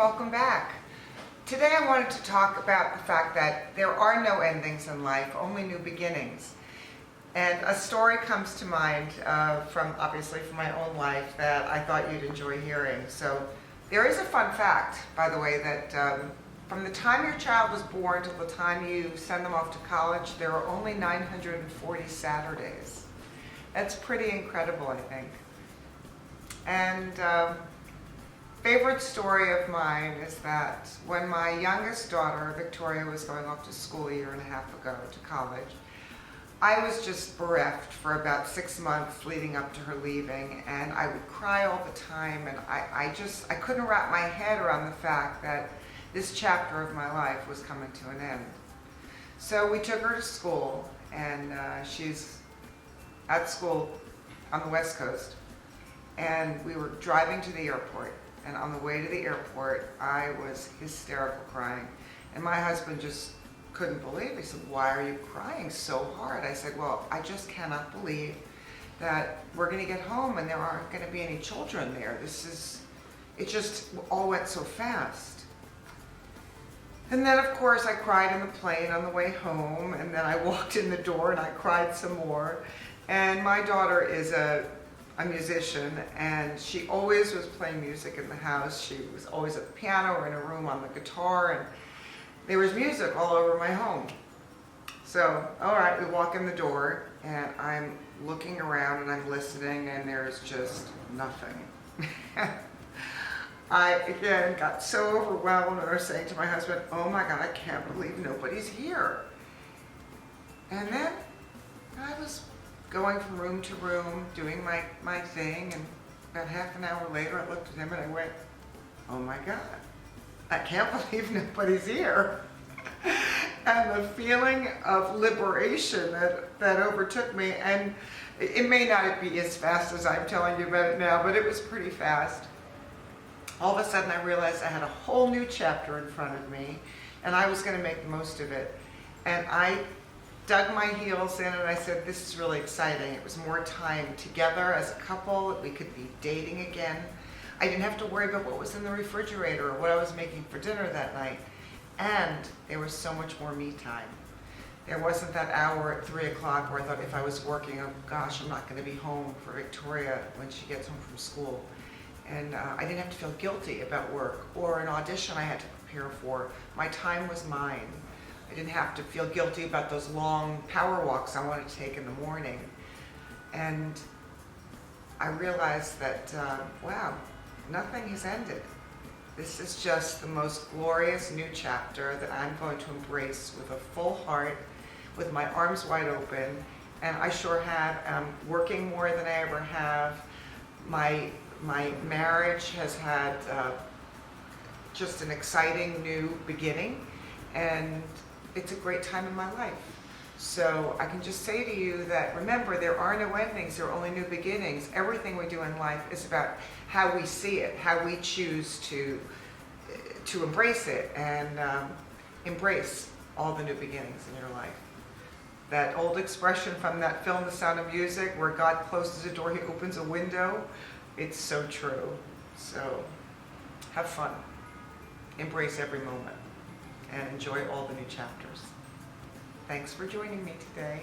welcome back. Today I wanted to talk about the fact that there are no endings in life, only new beginnings. And a story comes to mind obviously from my own life that I thought you'd enjoy hearing. So there is a fun fact, by the way, that from the time your child was born till the time you send them off to college, there are only 940 Saturdays. That's pretty incredible, I think. And favorite story of mine is that when my youngest daughter, Victoria, was going off to school a year and a half ago to college, I was just bereft for about 6 months leading up to her leaving, and I would cry all the time, and I couldn't wrap my head around the fact that this chapter of my life was coming to an end. So we took her to school, and she's at school on the West Coast, and we were driving to the airport. And on the way to the airport, I was hysterical crying. And my husband just couldn't believe it. He said, "Why are you crying so hard?" I said, "Well, I just cannot believe that we're going to get home and there aren't going to be any children there. It just all went so fast." And then, of course, I cried in the plane on the way home. And then I walked in the door and I cried some more. And my daughter is a musician, and she always was playing music in the house. She was always at the piano or in a room on the guitar, and there was music all over my home. So, all right, we walk in the door, and I'm looking around and I'm listening, and there's just nothing. I, again, got so overwhelmed, and I was saying to my husband, "Oh my God, I can't believe nobody's here." And then I was going from room to room, doing my thing, and about half an hour later I looked at him and I went, "Oh my God, I can't believe nobody's here." And the feeling of liberation that overtook me, and it may not be as fast as I'm telling you about it now, but it was pretty fast. All of a sudden I realized I had a whole new chapter in front of me, and I was going to make the most of it. And I dug my heels in and I said, "This is really exciting." It was more time together as a couple. We could be dating again. I didn't have to worry about what was in the refrigerator or what I was making for dinner that night. And there was so much more me time. There wasn't that hour at 3 o'clock where I thought if I was working, oh gosh, I'm not going to be home for Victoria when she gets home from school. And I didn't have to feel guilty about work or an audition I had to prepare for. My time was mine. I didn't have to feel guilty about those long power walks I wanted to take in the morning. And I realized that, wow, nothing has ended. This is just the most glorious new chapter that I'm going to embrace with a full heart, with my arms wide open. And I sure have. I'm working more than I ever have. My marriage has had just an exciting new beginning. And it's a great time in my life. So I can just say to you that, remember, there are no endings, there are only new beginnings. Everything we do in life is about how we see it, how we choose to embrace it, and embrace all the new beginnings in your life. That old expression from that film, The Sound of Music, where God closes a door, He opens a window, it's so true. So have fun, embrace every moment, and enjoy all the new chapters. Thanks for joining me today.